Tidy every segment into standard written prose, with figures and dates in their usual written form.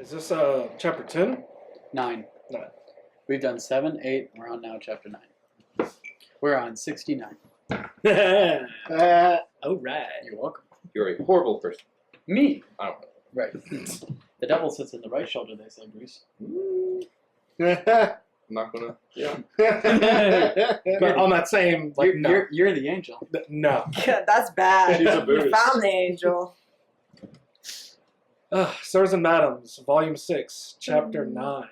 Is this chapter 10? 9. 9. We've done 7, 8. We're on now chapter 9. We're on 69. All right. You're welcome. You're a horrible person. Me. I don't know. Right. The devil sits in the right shoulder, they say, Bruce. I'm not gonna. Yeah. But on that same, like, You're the angel. No. Yeah, that's bad. She's a You Buddhist. found the angel. Sirs and Madams, Volume 6, Chapter 9.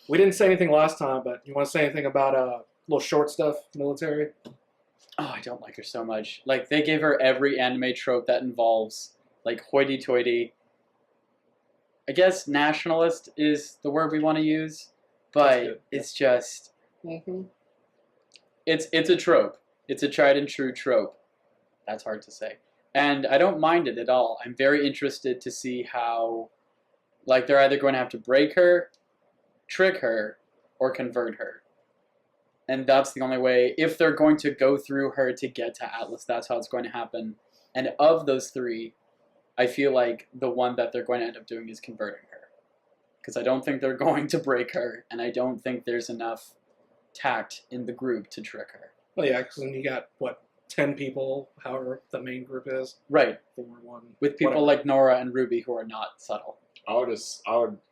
We didn't say anything last time, but you want to say anything about little short stuff, military? Oh, I don't like her so much. Like, they gave her every anime trope that involves, like, hoity-toity. I guess nationalist is the word we want to use, but it's just... It's a trope. It's a tried and true trope. That's hard to say. And I don't mind it at all. I'm very interested to see how, like, they're either going to have to break her, trick her, or convert her. And that's the only way. If they're going to go through her to get to Atlas, that's how it's going to happen. And of those three, I feel like the one that they're going to end up doing is converting her. Because I don't think they're going to break her, and I don't think there's enough tact in the group to trick her. Well, yeah, because then you got, what, 10 people, however the main group is. Right. 4, 1. With people whatever. like Nora and Ruby who are not subtle. I would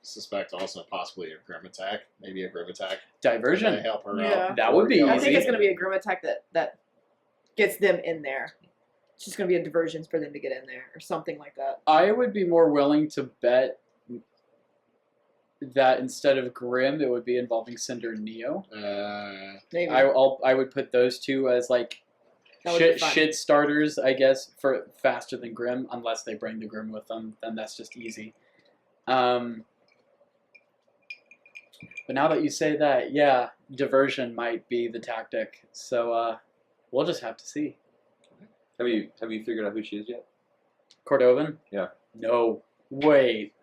suspect also possibly a grim attack, maybe a grim attack. Diversion. To help her Yeah. out. That would be I easy. think it's going to be a grim attack that gets them in there. It's just going to be a diversion for them to get in there or something like that. I would be more willing to bet that instead of Grimm, it would be involving Cinder and Neo. Maybe. I would put those two as like That would be fun. shit starters, I guess, for faster than Grimm, unless they bring the Grimm with them. Then that's just easy. But now that you say that, yeah, diversion might be the tactic. So we'll just have to see. Have you figured out who she is yet? Cordovan? Yeah. No. Wait.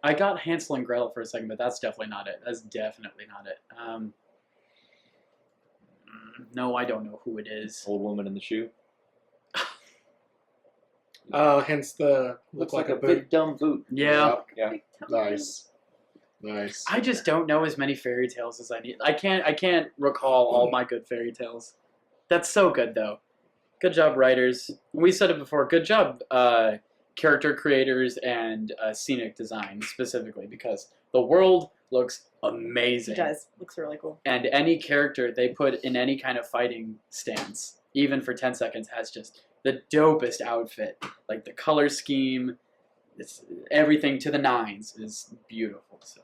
I got Hansel and Gretel for a second, but that's definitely not it. That's definitely not it. No, I don't know who it is. Old woman in the shoe. Hence the look like a boot. big dumb boot. Yeah. Yeah. Nice. Nice. I just don't know as many fairy tales as I need. I can't recall all my good fairy tales. That's so good, though. Good job, writers. We said it before. Good job, character creators and scenic design, specifically, because the world looks amazing. It does. Looks really cool. And any character they put in any kind of fighting stance, even for 10 seconds, has just the dopest outfit. Like, the color scheme, it's everything to the nines is beautiful. So.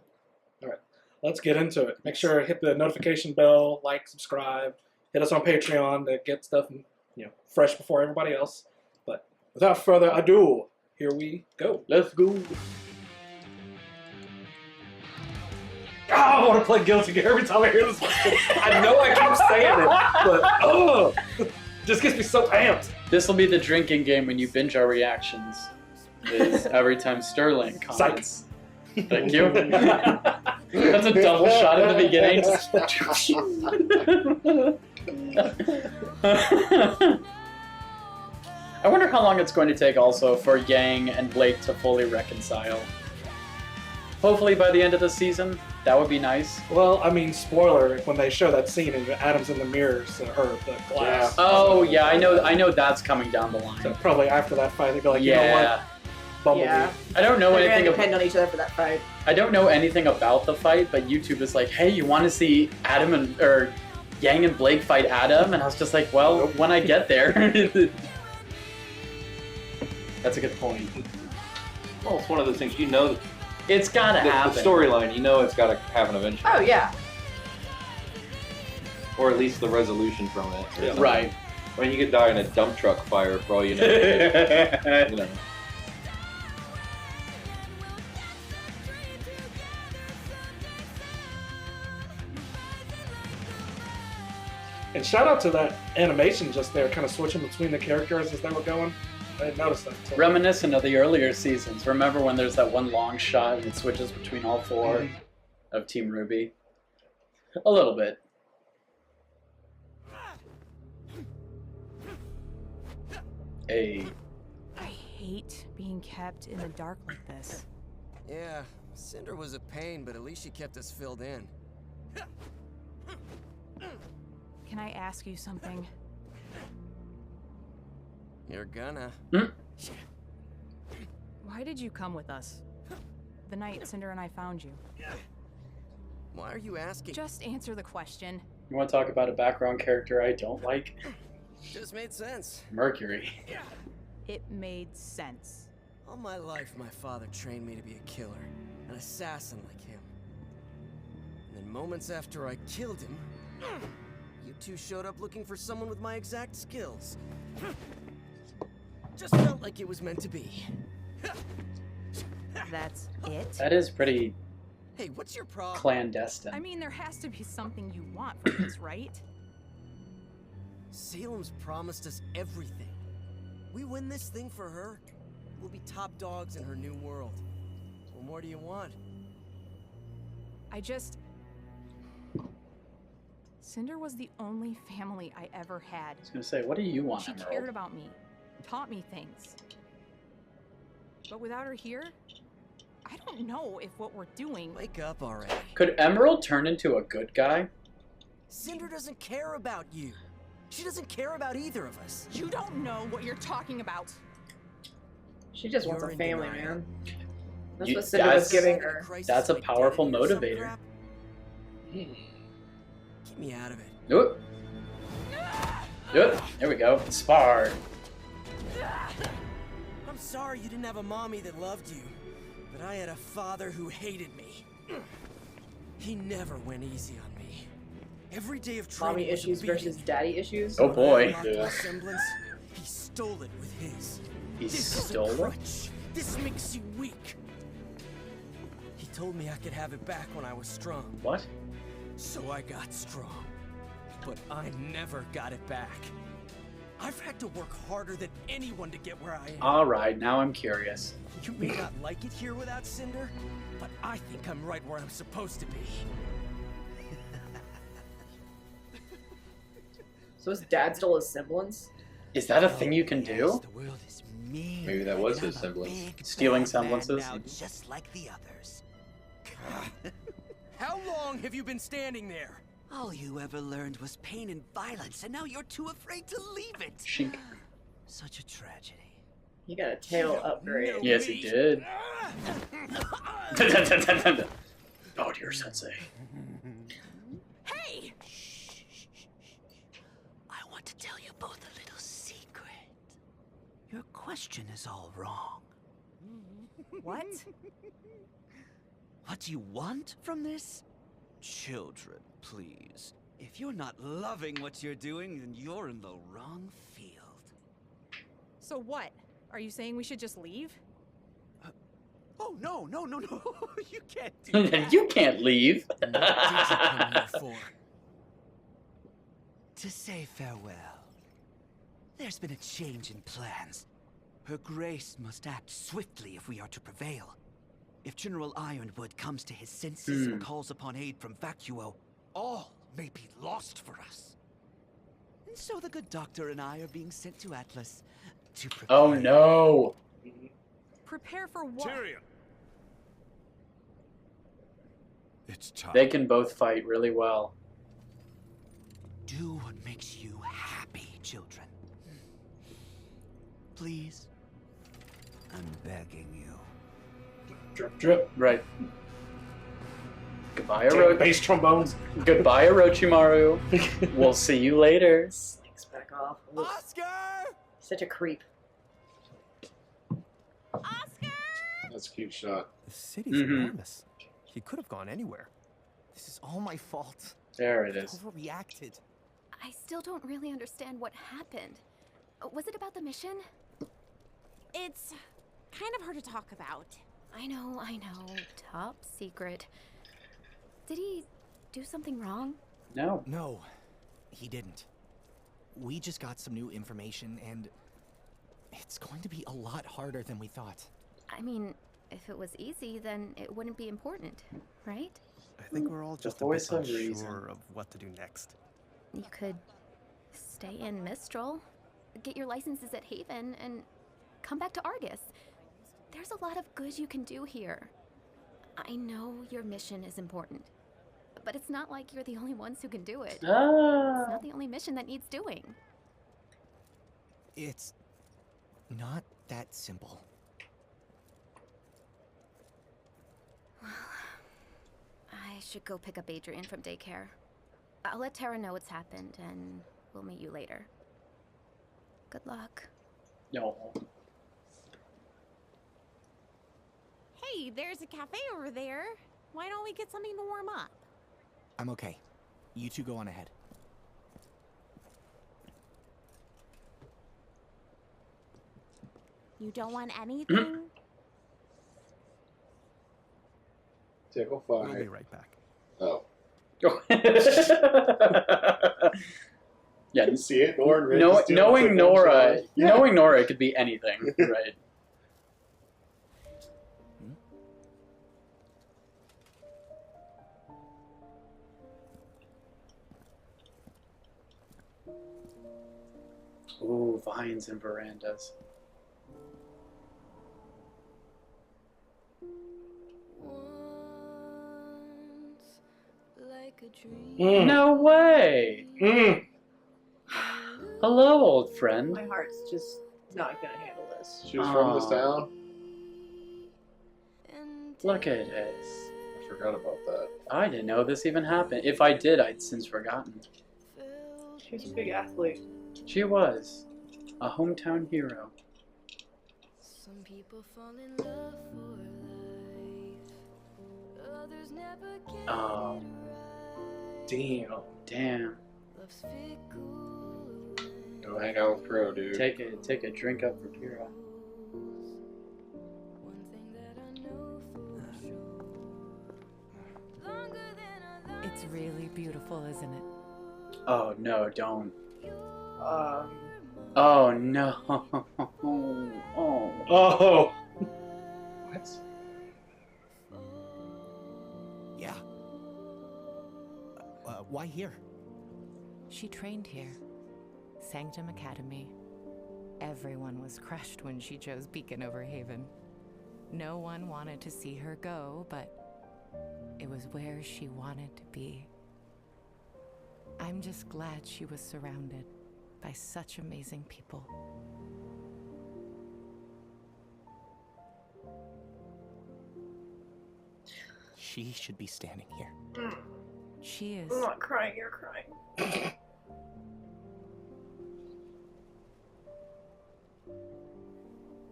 Let's get into it. Make sure to hit the notification bell, like, subscribe, hit us on Patreon to get stuff, fresh before everybody else. But without further ado, here we go. Let's go. Oh, I want to play Guilty Gear every time I hear this. I know I keep saying it, but just gets me so amped. This will be the drinking game when you binge our reactions. Is every time Sterling comments. Thank you. That's a double shot in the beginning. I wonder how long it's going to take also for Yang and Blake to fully reconcile. Hopefully by the end of the season. That would be nice. Well, I mean, spoiler, when they show that scene and Adam's in the mirrors, or the glass. Oh, yeah, I know that's coming down the line. So probably after that fight, they'd be like, yeah. you know what? Bumblebee. Yeah. I don't know They're anything going to depend on each other for that fight. I don't know anything about the fight, but YouTube is like, hey, you want to see Adam or Yang and Blake fight Adam? And I was just like, well, when I get there. That's a good point. Well, it's one of those things It's gotta the happen. storyline. It's got to happen eventually. Oh, yeah. Or at least the resolution from it. Yeah. Right. I mean, you could die in a dump truck fire for all you know. You know. And shout out to that animation just there, kind of switching between the characters as they were going. I didn't notice that. Until Reminiscent of the earlier seasons. Remember when there's that one long shot and it switches between all four of Team RWBY? A little bit. I hate being kept in the dark like this. Yeah, Cinder was a pain, but at least she kept us filled in. Can I ask you something? You're gonna. Why did you come with us? The night Cinder and I found you. Why are you asking? Just answer the question. You want to talk about a background character I don't like? Just made sense. Mercury. It made sense. All my life, my father trained me to be a killer, an assassin like him. And then moments after I killed him, you two showed up looking for someone with my exact skills. Just felt like it was meant to be. That's it? That is pretty Hey, what's your problem? clandestine. I mean, there has to be something you want from this, right? Salem's promised us everything. We win this thing for her, we'll be top dogs in her new world. What more do you want? Cinder was the only family I ever had. I was gonna say, what do you want, She Emerald? cared about me, taught me things. But without her here, I don't know if what we're doing... Wake up already. Could Emerald turn into a good guy? Cinder doesn't care about you. She doesn't care about either of us. You don't know what you're talking about. She just wants You're a in family, denial. man. That's You- what Cinder was that's- giving her. That's a powerful motivator. Get me out of it. Nope. Nope. There we go. Spar. I'm sorry you didn't have a mommy that loved you, but I had a father who hated me. He never went easy on me. Every day of training Mommy was a issues beating. versus daddy issues. Oh boy. When I unlocked my semblance, he stole it with his. He This is a stole it? crutch. This makes you weak. He told me I could have it back when I was strong. What? So I got strong. But I never got it back. I've had to work harder than anyone to get where I am. Alright, now I'm curious. You may not like it here without Cinder, but I think I'm right where I'm supposed to be. So his dad stole his semblance? Is that a thing you can do? The world is mean. Maybe that was and his I'm a semblance. big Stealing bad man semblances? Now, just like the others. How long have you been standing there? All you ever learned was pain and violence, and now you're too afraid to leave it. Shink. Such a tragedy. He got a tail upgrade. No. Yes, he did. Oh, dear sensei. Hey! I want to tell you both a little secret. Your question is all wrong. What? What do you want from this? Children, please. If you're not loving what you're doing, then you're in the wrong field. So what? Are you saying we should just leave? Oh, no. You can't do that. You can't leave. What did you come here for? To say farewell. There's been a change in plans. Her Grace must act swiftly if we are to prevail. If General Ironwood comes to his senses and calls upon aid from Vacuo, all may be lost for us. And so the good doctor and I are being sent to Atlas to prepare. Oh no. Prepare for what? It's time. They can both fight really well. Do what makes you happy, children. Please. I'm begging you. Drip, drip. Right. Goodbye, Damn, bass trombones. Goodbye, Orochimaru. We'll see you later. Sneaks back off. Ugh. Oscar! Such a creep. That's a cute shot. The city's Mhm. enormous. He could have gone anywhere. This is all my fault. There it I is. overreacted. I still don't really understand what happened. Was it about the mission? It's kind of hard to talk about. I know. Top secret. Did he do something wrong? No. No, he didn't. We just got some new information, and it's going to be a lot harder than we thought. I mean, if it was easy, then it wouldn't be important, right? I think we're all just a voice bit of reason. unsure of what to do next. You could stay in Mistral, get your licenses at Haven, and come back to Argus. There's a lot of good you can do here. I know your mission is important, but it's not like you're the only ones who can do it. It's not the only mission that needs doing. It's not that simple. I should go pick up Adrian from daycare. I'll let Tara know what's happened, and we'll meet you later. Good luck. No. Hey, there's a cafe over there. Why don't we get something to warm up? I'm okay. You two go on ahead. You don't want anything? Tickle We'll five. be right back. Oh. Yeah, You see it? Lauren no, Ridge is doing knowing tickle Nora, challenge. Yeah. knowing Nora, it could be anything, right? Ooh, vines and verandas. No way! Hello, old friend. My heart's just not gonna handle this. She was from this town. Look at this. I forgot about that. I didn't know this even happened. If I did, I'd since forgotten. She was a big athlete. She was a hometown hero. Some people fall in love for life. Others never get Oh, Damn. damn. love's fickle. Go hang out with Crow, dude. Take a drink up for Kira. One thing that I know for sure. Longer than our It's really beautiful, isn't it? Oh no, don't. Um, Oh no. Oh. Oh. What? Yeah. Why here? She trained here. Sanctum Academy. Everyone was crushed when she chose Beacon over Haven. No one wanted to see her go, but it was where she wanted to be. I'm just glad she was surrounded by such amazing people. She should be standing here. She is. I'm not crying, you're crying.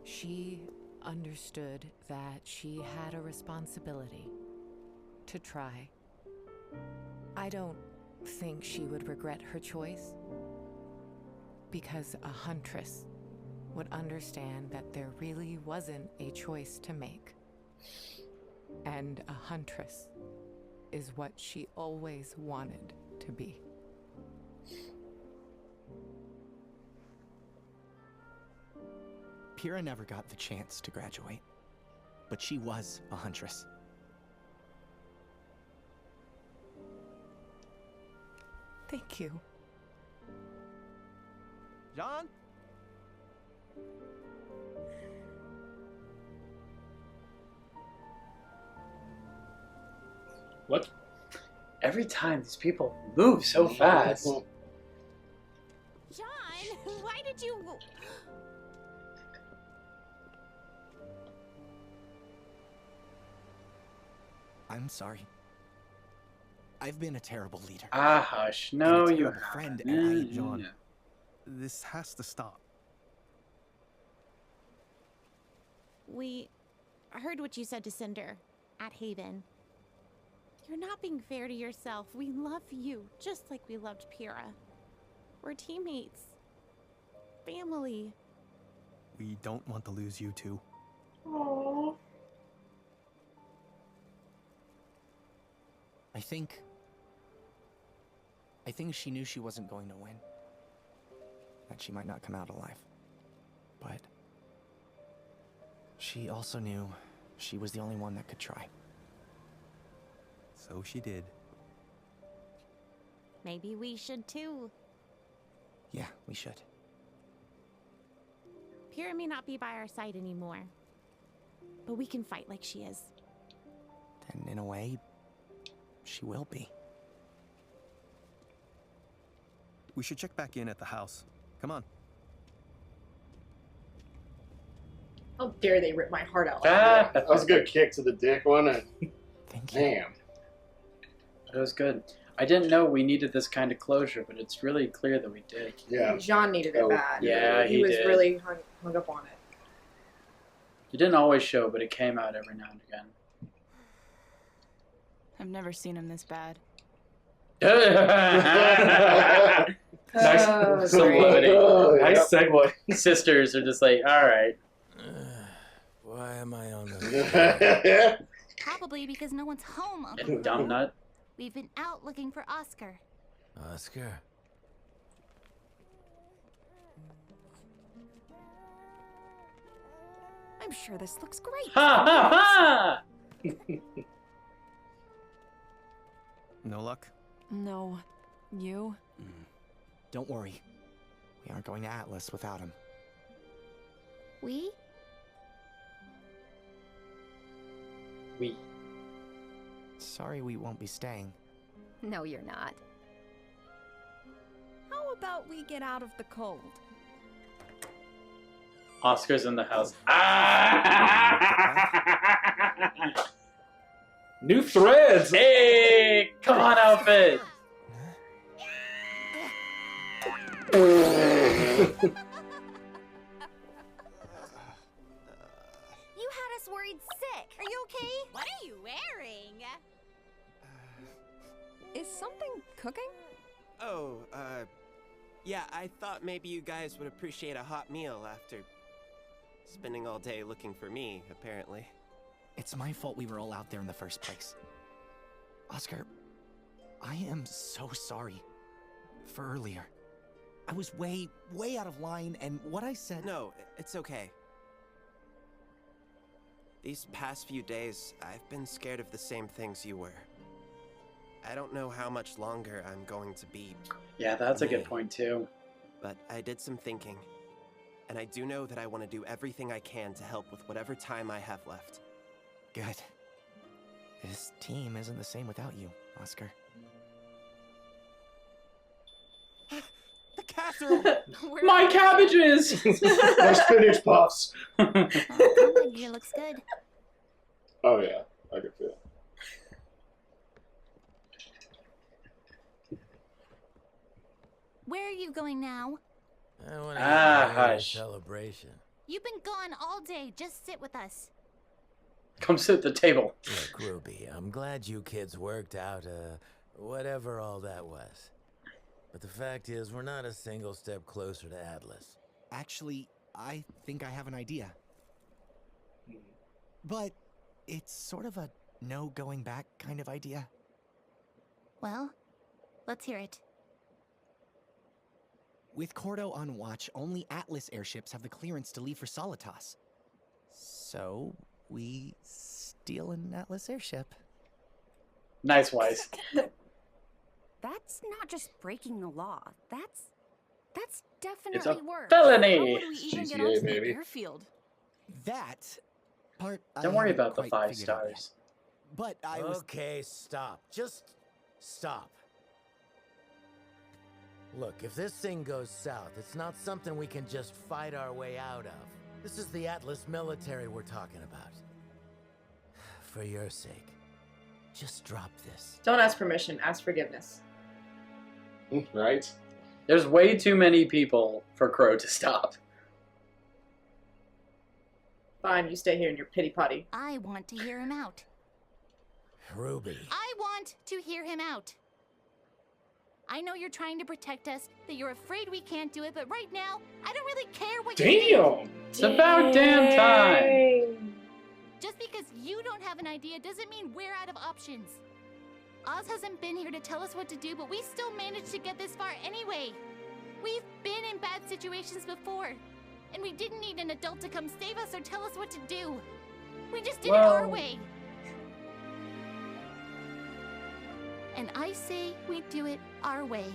She understood that she had a responsibility to try. I don't think she would regret her choice, because a huntress would understand that there really wasn't a choice to make. And a huntress is what she always wanted to be. Pyrrha never got the chance to graduate, but she was a huntress. Thank you. John? What? Every time these people move so fast. John, why did you... I'm sorry. I've been a terrible leader. Ah, hush. No, And a you terrible friend, haven't. and John. This has to stop. We heard what you said to Cinder at Haven. You're not being fair to yourself. We love you, just like we loved Pyrrha. We're teammates. Family. We don't want to lose you two. Aww. I think she knew she wasn't going to win. That she might not come out alive. But she also knew she was the only one that could try. So she did. Maybe we should too. Yeah, we should. Pyrrha may not be by our side anymore, but we can fight like she is. And in a way, she will be. We should check back in at the house. Come on. How dare they rip my heart out? That was a good kick to the dick, wasn't it? Thank you. Damn. It was good. I didn't know we needed this kind of closure, but it's really clear that we did. Yeah. Jean needed it bad. Yeah, he was did. really hung up on it. It didn't always show, but it came out every now and again. I've never seen him this bad. Nice great. Nice segue. Sisters are just like, all right. Why am I on the Probably because no one's home, Uncle You dumb Fro. nut. We've been out looking for Oscar. Oscar? I'm sure this looks great. Ha ha ha! No luck? No. You? Don't worry. We aren't going to Atlas without him. We? We. Sorry we won't be staying. No, you're not. How about we get out of the cold? Oscar's in the house. New threads! Hey! Come on, outfit! You had us worried sick. Are you okay? What are you wearing? Is something cooking? Oh, yeah, I thought maybe you guys would appreciate a hot meal after spending all day looking for me, apparently. It's my fault we were all out there in the first place. Oscar, I am so sorry for earlier. I was way out of line, and what I said... No, it's okay. These past few days, I've been scared of the same things you were. I don't know how much longer I'm going to be. Yeah, that's a good point, too. But I did some thinking, and I do know that I want to do everything I can to help with whatever time I have left. Good. This team isn't the same without you, Oscar. The casserole! My cabbages! My spinach puffs. Combat gear looks good. Oh yeah, I could feel it. Where are you going now? I want to hush. celebration. You've been gone all day. Just sit with us. Come sit at the table. Look, Ruby, I'm glad you kids worked out, whatever all that was. But the fact is, we're not a single step closer to Atlas. Actually, I think I have an idea. But it's sort of a no going back kind of idea. Well, let's hear it. With Cordo on watch, only Atlas airships have the clearance to leave for Solitas. So, we steal an Atlas airship. Nice, Wise. That's not just breaking the law. That's It's definitely a worse. felony. How would we even get GTA, onto baby. the airfield? That part Don't I worry haven't about the quite 5 figured out yet. stars. But I was... Okay, stop. Just stop. Look, if this thing goes south, it's not something we can just fight our way out of. This is the Atlas military we're talking about. For your sake, just drop this. Don't ask permission, ask forgiveness. Right? There's way too many people for Crow to stop. Fine, you stay here in your pity potty. I want to hear him out. Ruby. I want to hear him out. I know you're trying to protect us, that you're afraid we can't do it, but right now, I don't really care what you do. Damn! It's about damn time. Just because you don't have an idea doesn't mean we're out of options. Oz hasn't been here to tell us what to do, but we still managed to get this far anyway. We've been in bad situations before, and we didn't need an adult to come save us or tell us what to do. We just did it our way. And I say we do it our way.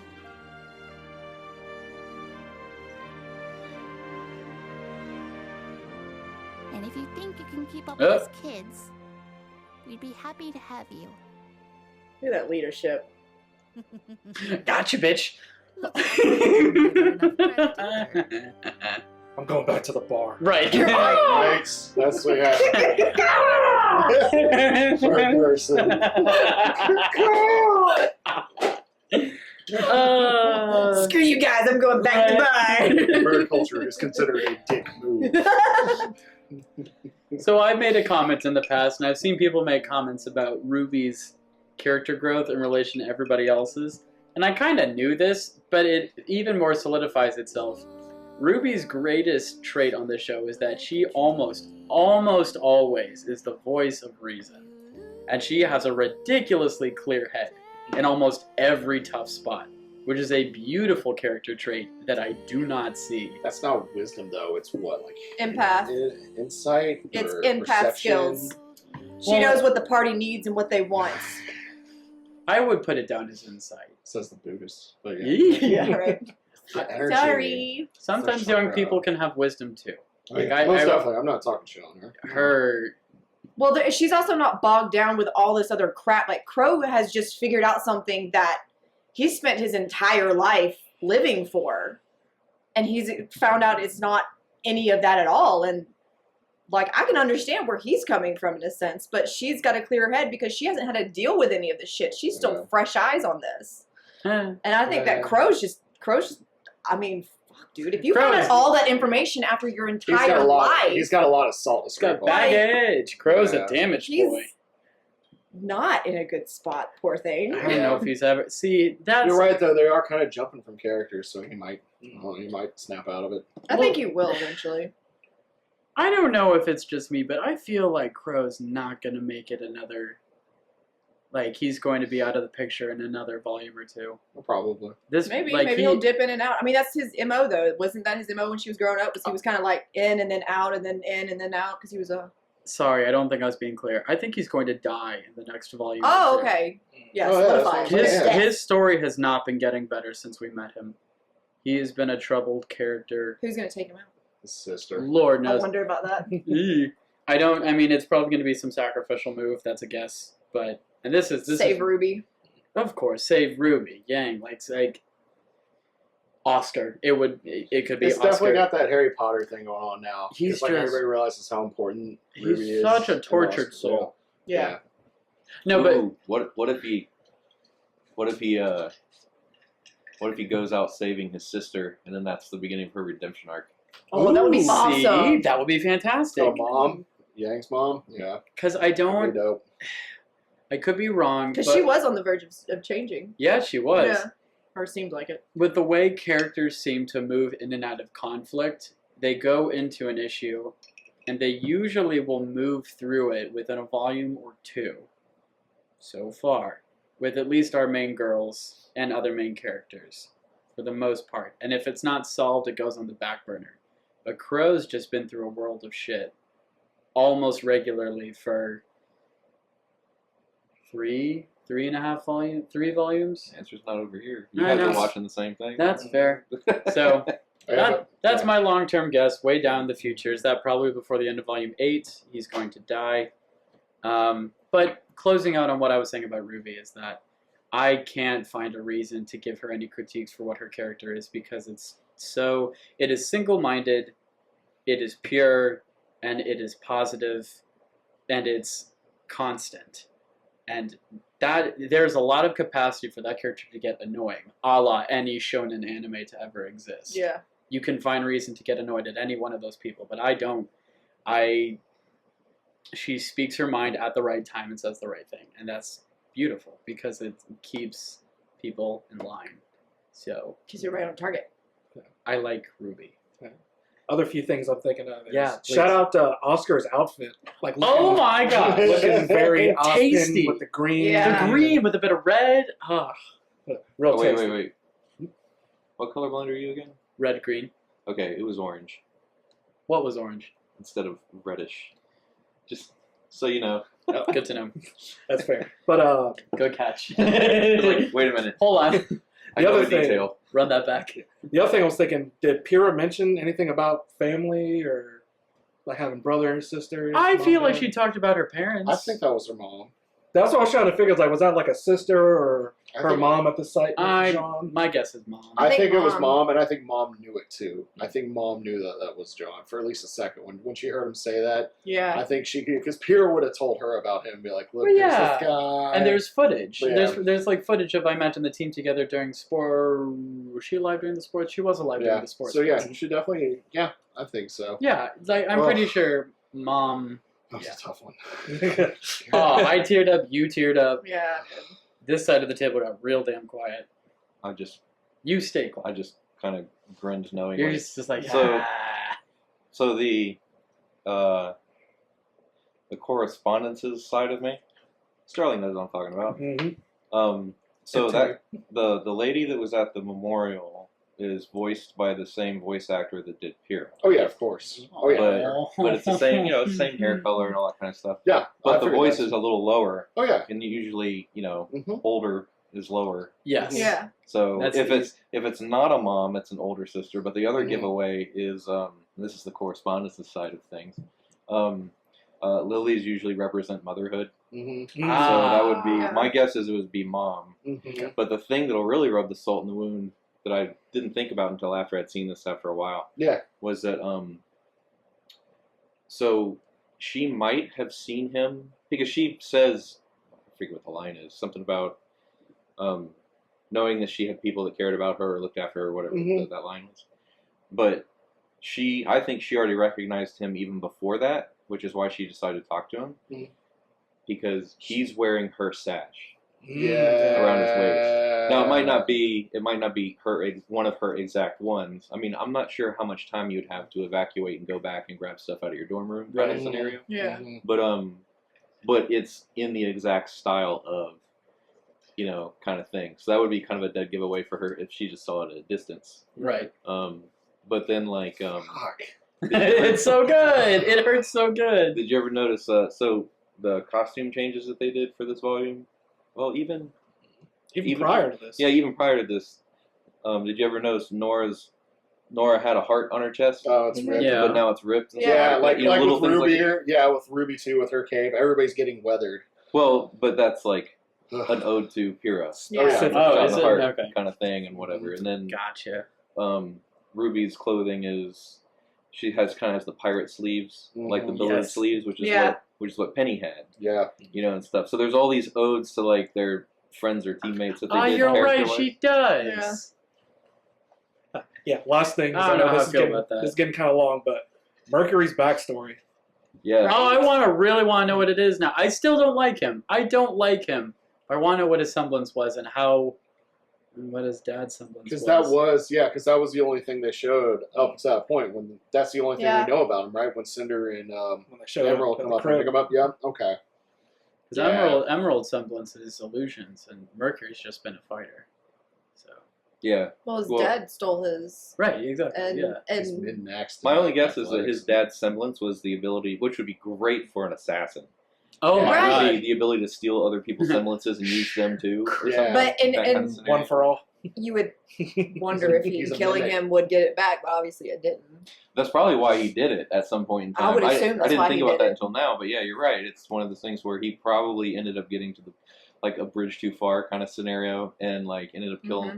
If you think you can keep up with us kids, we'd be happy to have you. Look at that leadership. Gotcha, bitch. I'm going back to the bar. Right. Right. That's what happened. Third person. Screw you guys, I'm going back to the bar. Murder culture is considered a dick move. So I made a comment in the past, and I've seen people make comments about Ruby's character growth in relation to everybody else's. And I kind of knew this, but it even more solidifies itself. Ruby's greatest trait on this show is that she almost always is the voice of reason. And she has a ridiculously clear head in almost every tough spot, which is a beautiful character trait that I do not see. That's not wisdom, though. It's what, like Empath. Insight. It's or empath perception? skills. She knows what the party needs and what they want. I would put it down as insight. Says the Buddhist. But Yeah, right. Energy. Sorry. Sometimes young people can have wisdom too. Most definitely. I'm not talking shit on her. Her. Well, she's also not bogged down with all this other crap. Like, Crow has just figured out something that he spent his entire life living for. And he's found out it's not any of that at all. And, like, I can understand where he's coming from in a sense. But she's got a clear head because she hasn't had to deal with any of this shit. She's still fresh eyes on this. And I think that Crow's just, I mean, fuck, dude. If you found out all that information after your entire life. He's got a lot of salt. He's got baggage. Crow's a damaged boy. Not in a good spot, poor thing. I don't know if he's ever. See, that's. You're right, though. They are kind of jumping from characters, so he might snap out of it. I think he will eventually. I don't know if it's just me, but I feel like Crow's not going to make it another. Like, he's going to be out of the picture in another volume or two. Probably. Maybe he'll dip in and out. I mean, that's his MO, though. Wasn't that his MO when she was growing up? He was kind of like in and then out and then in and then out because he was a... Sorry, I don't think I was being clear. I think he's going to die in the next volume. Oh, okay. Yeah, solidified. His story has not been getting better since we met him. He has been a troubled character. Who's going to take him out? His sister. Lord knows. I wonder about that. I mean, it's probably going to be some sacrificial move. That's a guess. But... And this is save Ruby. Of course, save Ruby. Yang, like Oscar. It could be. It's Oscar. definitely got that Harry Potter thing going on now. He's like just, everybody realizes how important Ruby is. He's such a tortured soul. Yeah. No, but what if he goes out saving his sister, and then that's the beginning of her redemption arc? Oh, that would be awesome. That would be fantastic. Oh, mom, Yang's mom. Yeah. Because I don't. Dope. I could be wrong. Because she was on the verge of changing. Yeah, she was. Yeah. Or seemed like it. With the way characters seem to move in and out of conflict, they go into an issue, and they usually will move through it within a volume or two. So far. With at least our main girls and other main characters. For the most part. And if it's not solved, it goes on the back burner. But Crow's just been through a world of shit. Almost regularly for... Three volumes? Answer's not over here. You guys are watching the same thing? That's fair. So, that's my long-term guess, way down in the future. Is that probably before the end of volume 8, he's going to die. But closing out on what I was saying about Ruby is that I can't find a reason to give her any critiques for what her character is because it is single-minded, it is pure, and it is positive, and it's constant. And that there's a lot of capacity for that character to get annoying, a la any shonen anime to ever exist. Yeah. You can find reason to get annoyed at any one of those people, but I don't. She speaks her mind at the right time and says the right thing, and that's beautiful because it keeps people in line. So. Because you're right on target. I like Ruby. Other few things I'm thinking of. Yeah, shout out to Oscar's outfit. Like, oh my god, looking very tasty Austin with the green. Yeah. The green with a bit of red. Real tasty. Wait. What color blind are you again? Red, green. Okay, it was orange. What was orange? Instead of reddish. Just so you know. Oh, good to know. That's fair. But good catch. Like, wait a minute. Hold on. The other thing, run that back. The other thing I was thinking, did Pyrrha mention anything about family or like having brothers, sisters. I mom, feel like dad. she talked about her parents. I think that was her mom. That's what I was trying to figure. Like, was that like a sister or I her think- mom at the site? John? My guess is mom. I think it was Mom. mom, and I think mom knew it too. I think mom knew that that was John for at least a second. When she heard him say that, Yeah. I think she could, because Pierre would have told her about him and be like, look, Well, there's yeah. this guy. And there's footage. But yeah. There's like footage of I imagine the team together during sport. Was she alive during the sports? She was alive during Yeah. the sports. So yeah, she definitely. Yeah, I think so. Yeah, like I'm pretty sure mom. That was a tough one. Oh, I teared up. You teared up. Yeah. This side of the table got real damn quiet. You stay quiet. I just kind of grinned knowing. You're just like so. So the correspondences side of me, Sterling knows what I'm talking about. Mm-hmm. So that the lady that was at the memorial is voiced by the same voice actor that did Pyrrha. Oh yeah, of course. Oh yeah. But it's the same, it's the same hair color and all that kind of stuff. Yeah, But I the figured voice that's- is a little lower. Oh yeah. And usually, older is lower. Yes. Yeah. So That's if the- it's not a mom, it's an older sister. But the other giveaway is this is the correspondences side of things. Lilies usually represent motherhood. Mm-hmm. So that would be my guess is it would be mom. Mm-hmm. But the thing that'll really rub the salt in the wound that I didn't think about until after I'd seen this after a while. Yeah. Was that so she might have seen him because she says, I forget what the line is, something about knowing that she had people that cared about her or looked after her or whatever that line was. But I think she already recognized him even before that, which is why she decided to talk to him. Because he's wearing her sash. Yeah. Around his waist. Now it might not be her one of her exact ones. I mean, I'm not sure how much time you'd have to evacuate and go back and grab stuff out of your dorm room kind of scenario. Yeah. But it's in the exact style of, kind of thing. So that would be kind of a dead giveaway for her if she just saw it at a distance. Right. But then it's so good. It hurts so good. Did you ever notice? So the costume changes that they did for this volume. Well, even prior to this. Yeah, even prior to this. Did you ever notice Nora had a heart on her chest? Oh, it's ripped. But now it's ripped. And Yeah, stuff like little with things Ruby. like With Ruby too, with her cape, everybody's getting weathered. Well, but that's like an ode to Pyrrha. Yeah. Oh, Shot in is the it? heart Okay. kind of thing and whatever. And then Gotcha. Ruby's clothing is she has the pirate sleeves, like the billow Yes. sleeves, which is what Penny had. Yeah. And stuff. So there's all these odes to like their friends or teammates that they did. You're right. character-wise. She does. Yeah, last thing. 'cause I don't know how this I feel getting, about that. This is getting kind of long, but Mercury's backstory. Yeah. Oh, I really want to know what it is now. I still don't like him. I don't like him. I want to know what his semblance was and what his dad's semblance was. Because that was the only thing they showed up to that point. When that's the only thing Yeah. we know about him, right? When Cinder and showed Emerald up at come the up and crib. pick him up. Yeah. Okay. Because Emerald's semblance is illusions, and Mercury's just been a fighter. So Yeah. Well, his dad stole his. Right, exactly. And, yeah. and My only guess is that his dad's semblance was the ability, which would be great for an assassin. Oh my Right. god. The ability to steal other people's semblances and use them too. Or Yeah. something. But in- That kind of in- scenario. One for all. you would wonder if he's a killing mimic. him would get it back, but obviously it didn't. That's probably why he did it at some point in time. I would assume I that's didn't why think he about did that it. until now, but yeah, you're right. It's one of those things where he probably ended up getting to a bridge too far kind of scenario, and ended up killing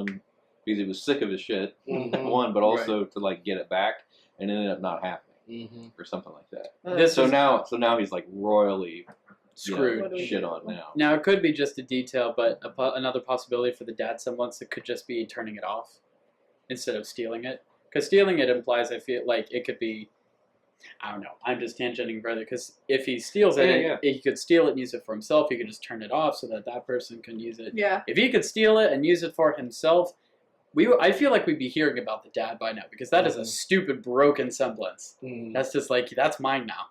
him because he was sick of his shit. Mhm. One, but also to get it back, and it ended up not happening or something like that. This so is- now he's royally Screwed. shit on now. Now, it could be just a detail, but another possibility for the dad semblance, it could just be turning it off instead of stealing it. Because stealing it implies, I feel like it could be, I don't know, I'm just tangenting further, because if he steals it, he could steal it and use it for himself. He could just turn it off so that person can use it. Yeah. If he could steal it and use it for himself, I feel like we'd be hearing about the dad by now, because that is a stupid, broken semblance. That's just that's mine now.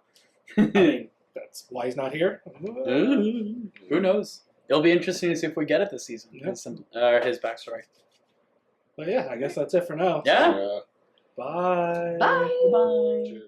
I mean, that's why he's not here. Who knows? It'll be interesting to see if we get it this season. Yeah. His backstory. But yeah, I guess that's it for now. Yeah. Bye. Bye. Bye.